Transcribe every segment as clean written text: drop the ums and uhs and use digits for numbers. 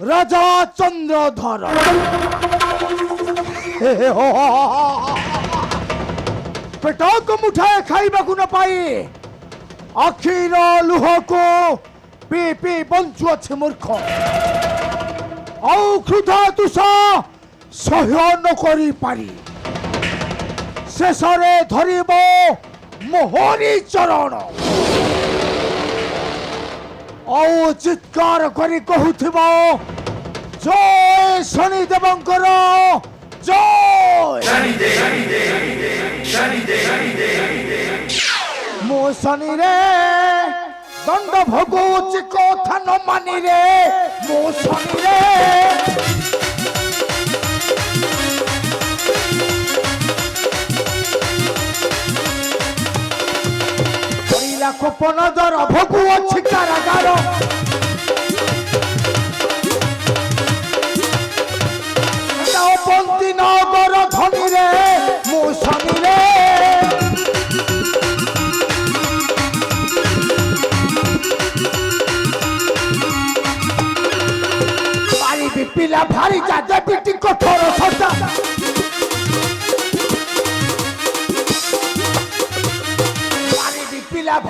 রাজা চন্দ্রধর পেটକୁ ମୁଠାଏ ଖାଇବାକୁ ନ ପାଇ ଆଖିର ଲୁହକୁ ପିଇ ପିଇ ବଞ୍ଚୁଅଛି ମୂର୍ଖ। ଆଉ କ୍ରୋଧ ତୁଷ ସହ୍ୟ ନ କରିପାରି ଶେଷରେ ଧରିବ ମୋହରି ଚରଣ ଆଉ ଚିତ୍କାର କରି କହୁଥିବ ଜୟ ଶନିଦେବଙ୍କର ଜୟ। ମୁଁ ଶନିରେ ଦଣ୍ଡ ଭୋଗୁଛି କଥା ନ ମାନିରେ ମୁଁ ଶନିରେ କୋପନ ଦର ଭୋଗୁଅଛି କାରାଗାର ବନ୍ଦୀ ନଗର ଧନୀରେ ମୁଁ ଶନିରେ ପାରିବି ପିଲା ଭାରି ଯାଦେ ପିଟି କଠୋର ସଦା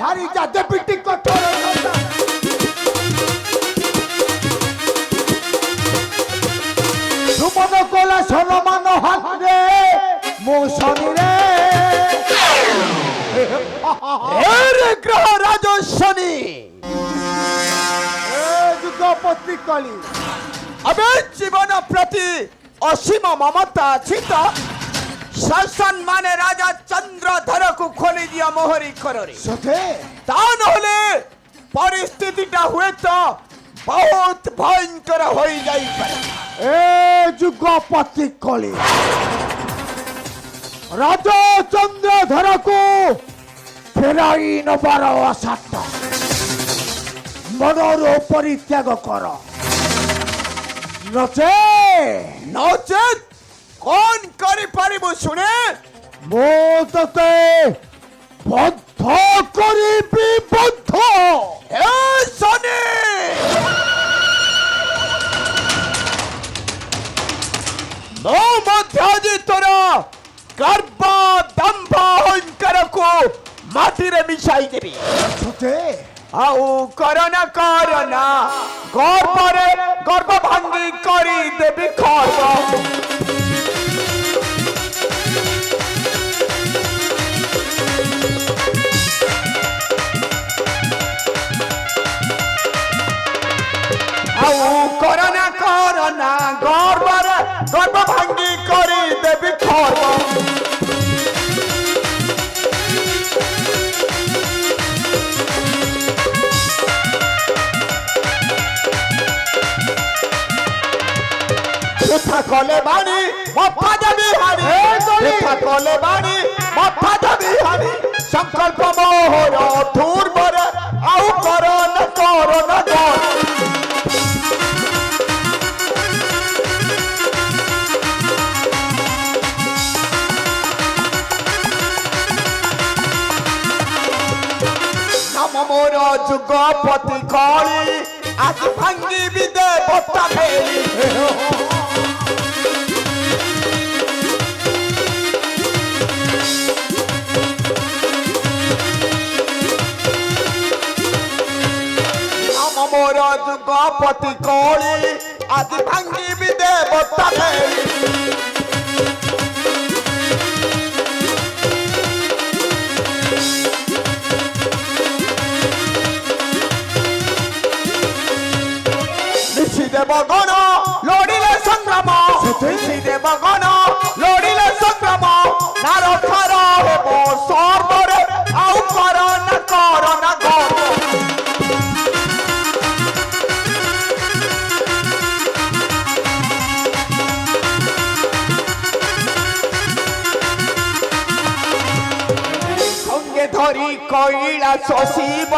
ଭାରି ଯାଦେ ପିଟି କଠୋର ସୁମନ କୋଲା ସନମାନ ହାତରେ ମୁଁ ଶନିରେ ଗ୍ରହ ରାଜ ଶନି ଯୁଗପତି କଳି ଏବେ ଜୀବନ ପ୍ରତି ଅସୀମ ମମତା ଅଛି ତ शासन माने राजा चंद्रधर को खोली दिया मोहरी करोरी सते ता नहले परिस्थितिटा हुए तो बहुत भयंकर होई जाई पारे। ए जुगपति कली राजा चंद्रधर को फेराई नबार आशात मनरो परित्याग कर नचे नचेत कौन करी पारिबो सुने मो तते बद्ध करिबी बद्ध हे शनि नो मध्याजी तोरा गर्भ दंभ अहंकार को माटी रे मिसाई देबी सते आउ करना गर्भ भांगी करी देबी खर्ब करना गर्भ भांगी करी देवी खर्ब कले बाणी मफा देवी हानी कले बाणी मफा देवी हानी संकल्प मोहर धूर बरे आउ करना मोर जुगपति कली आज भांगी विदे बता मेली मोर जुगपति कली आज भांगी विदे बता मेली देवगण लोड़िले संग्राम देवगण लोड़िले संग्राम नार थार हेब सर्वरे आउ करना संगे धरी कैला शशिव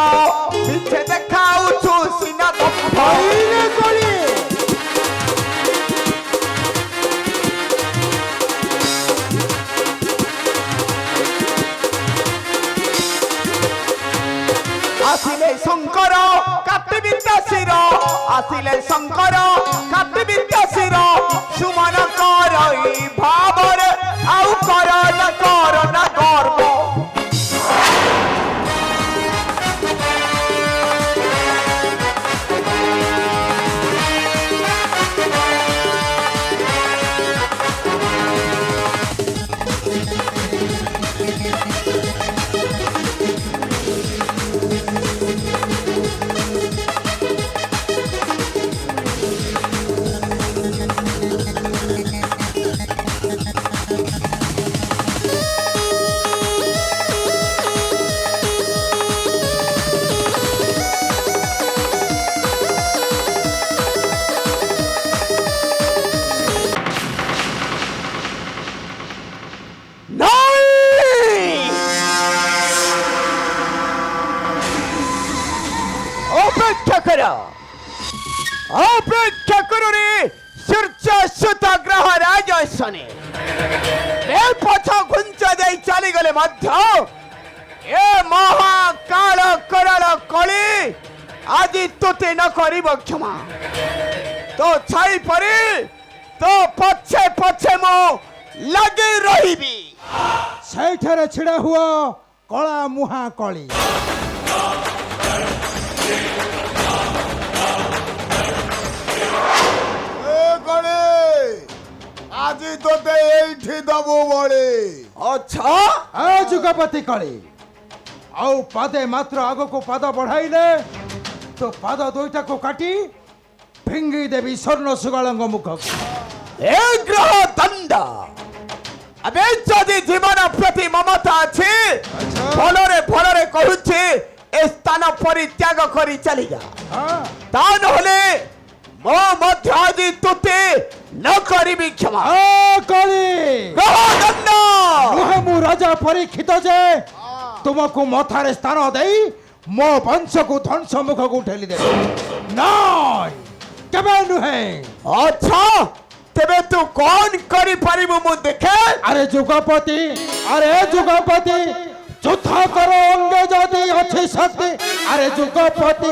मिछे देखाउछु सीना दम्भ आसिले शंकर काटिबी शिर आसिले शंकर অপেক্ষা করুনি সূর্য সুত গ্রহ রাজসনে এ পথ ঘুঞ্চ দেই চালিগলে মধ্য এ মহাকাଳ କରାଳ କଳି ଆଜି ତୋତେ ନ କରିବ କ୍ଷମା ତୋ ଛାଇ ପରି ତୋ ପଛେ ପଛେ ମୁଁ ଲାଗି ରହିବି ସେଇଠାରେ ଛିଡ଼ା ହୁଅ କଳା ମୁହାଁ କଳି। ଆଜି ତୋତେ ଏଇଠି ଦବୁ ବଳି। ଆଚ୍ଛା ଯୁଗପତି କଳି ଆଉ ପାଦେ ମାତ୍ର ଆଗକୁ ପାଦ ବଢାଇଲେ ତୋ ପାଦ ଦୁଇଟାକୁ କାଟି ଫିଙ୍ଗି ଦେବି ସ୍ୱର୍ଣ୍ଣ ସୁଗାଳଙ୍କ ମୁଖକୁ। ଏ ଗ୍ରହ ଦଣ୍ଡ ଏବେ ଯଦି ଜୀବନ ପ୍ରତି ମମତା ଅଛି ଭଲରେ ଭଲରେ କହୁଛି ଏ ସ୍ଥାନ ପରିତ୍ୟାଗ କରି ଚାଲିଯା ତା ନହେଲେ ମୋ ମଧ୍ୟ ଆଜି ତୋତେ ନ କରିବି କ୍ଷମା। କଳି ଗ୍ରହ ଦଣ୍ଡ ନୁହେଁ ମୁଁ ରାଜା ପରୀକ୍ଷିତ ଯେ ତୁମକୁ ମଥାରେ ସ୍ଥାନ ଦେଇ ମୋ ବଂଶକୁ ଧ୍ୱଂସ ମୁଖକୁ ଠେଲି ଦେବି ନାଇଁ କେବେ ନୁହେଁ। ଆଚ୍ଛା ତେବେ ତୁ କଣ କରିପାରିବୁ ମୁଁ ଦେଖେ। ଆରେ ଯୁଗପତି ଯୁଦ୍ଧ କର ଅଙ୍ଗେ ଯଦି ଅଛି ଶକ୍ତି। ଆରେ ଯୁଗପତି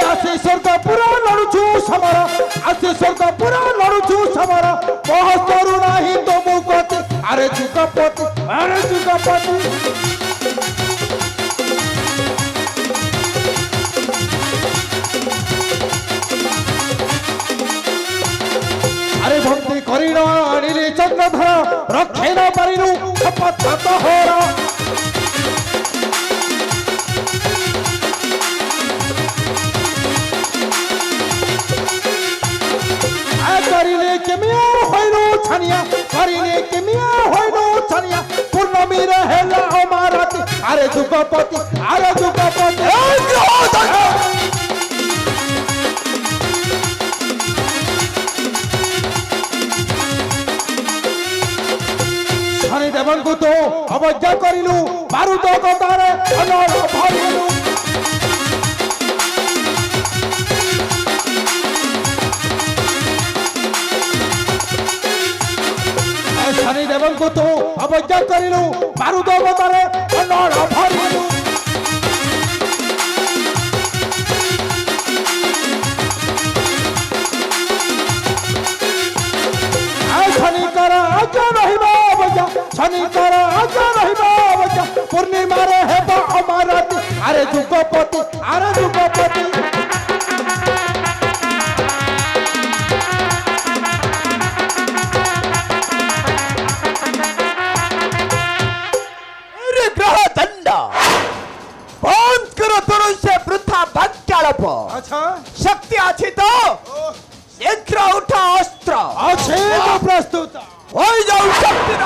ଆସି ସ୍ୱର୍ଗ ପୁରା ଲଢୁଛୁ ସମର ଆସି ସ୍ୱର୍ଗ ପୁରା ଲଢୁଛୁ ସମର ମହସ୍ତରୁ ନାହିଁ ତ ମୁଁ ଗତି। ଆରେ ଯୁଗପତି আরে ভক্তি করিল আনিলি চন্দ্রধর রক্ষে ন পারিলু শপথ হর। করিলে কেমিয়া হইল ছানিয়া পূর্ণমীর হেলা অমারাতি। আরে যুগপতি শনি দেবଙ୍କୁ তো অবজ্ঞা করিলু বারুদ গদারে অনল ভরিলু। শনি দেবଙ୍କୁ তো অবজ্ঞা করিলু বারুদ গদারে অনল ভরিলু। শনিকর আজ্ঞা রহিব অবজ্ঞা পূর্ণিমারে হেব অমারাতি। আরে যুগপতি গ্রহ দণ্ড বন্ধ করো তোর সে বৃথা বাক্যালাপ। আচ্ছা শক্তি আছে তো শীঘ্র উঠা অস্ত্র আছে তো প্রস্তুত। ওই যাও শক্তির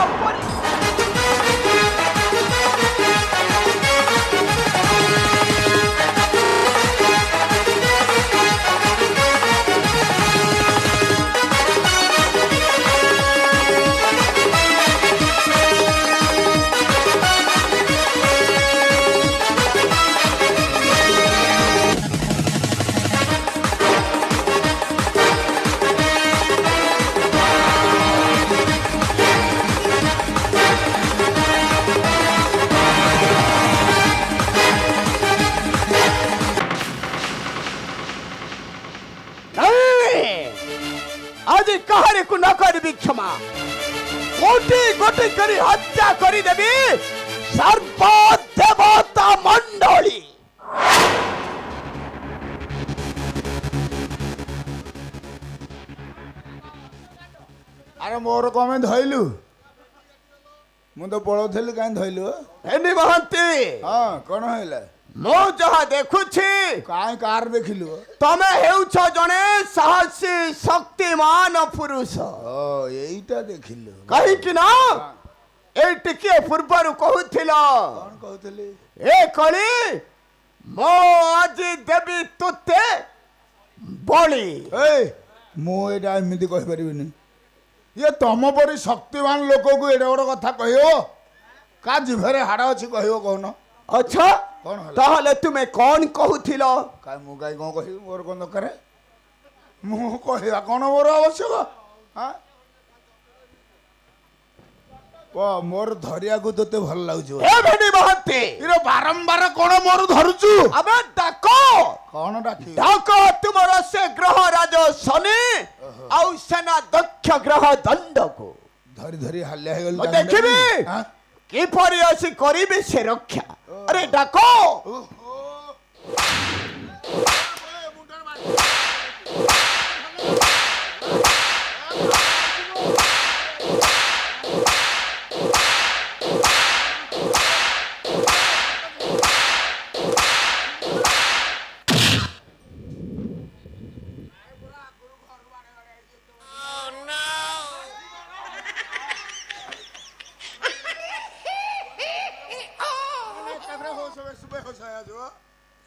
আজি কাহারিকু ন করিবি ক্ষমা গোটি গোটি করে হত্যা করি দেবি সর্ব দেবতা মণ্ডলী। ଆରେ ମୋର କମେ ଧଇଲୁ ମୁଁ ତ ପଳଉଥିଲି କାହିଁ ଧଇଲୁ। ହେନି ମହାନ୍ତି ହଁ କଣ ହେଲା ମୁଁ ଯାହା ଦେଖୁଛି କାହିଁ କାର ଦେଖିଲୁ। ତମେ ହେଉଛ ଜଣେ ସାହସୀ ଶକ୍ତିମାନ ପୁରୁଷ। ଏଇଟା ଦେଖିଲୁ କାହିଁକି ନା ଏଇ ଟିକିଏ ପୂର୍ବରୁ କହୁଥିଲ କଣ କହୁଥିଲି ଏ କଳି ମୁଁ ଆଜି ଦେବି ତୋତେ ବଳି। ମୁଁ ଏଇଟା ଏମିତି କହିପାରିବିନି ଇଏ ତମ ପରି ଶକ୍ତିମାନ ଲୋକକୁ ଏଡ଼େ ବଡ଼ କଥା କହିବ? କା ଜିଭରେ ହାଡ଼ ଅଛି କହିବ କହୁନ? अच्छा କଣ ହେଲା? ताहले तुम्हें कौन कहूथिल? କାଇଁ ମୁଁ କାଇଁ କ'ଣ କହିବି? ମୋର କ'ଣ ଦରକାର? ମୁଁ କହିବା କ'ଣ ମୋର ଆବଶ୍ୟକ? ହାଁ କହ, ମୋର ଧରିବାକୁ ତୋତେ ଭଲ ଲାଗୁଛି ବୋଧେ? ए भेंडी महंती ଇରେ ବାରମ୍ବାର କ'ଣ ମୋର ଧରୁଛୁ? अबे डाको କ'ଣ ଡାକିବି? डाको तुमर से ग्रह राज शनि आउ सेना दक्ष ग्रह दंड को ଧରି ଧରି ହାଲିଆ ହେଇଗଲି। ମୁଁ ଦେଖିବି। ହାଁ? किपरि असी करिबे से रक्षा अरे डाको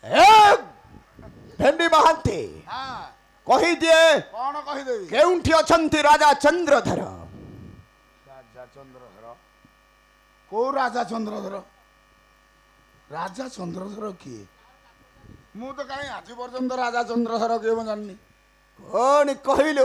ए भेंडी महंती ହଁ, कहि दिए କ'ଣ କହିଦେବି? केउंठी अछंती राजा चंद्रधर ରାଜା ଚନ୍ଦ୍ରଧର? କୋଉ ରାଜା ଚନ୍ଦ୍ରଧର? ରାଜା ଚନ୍ଦ୍ରଧର କିଏ? ମୁଁ ତ କାହିଁ ଆଜି ପର୍ଯ୍ୟନ୍ତ ରାଜା ଚନ୍ଦ୍ରଧର କିଏ ମୁଁ ଜାଣିନି। कौन कहिलु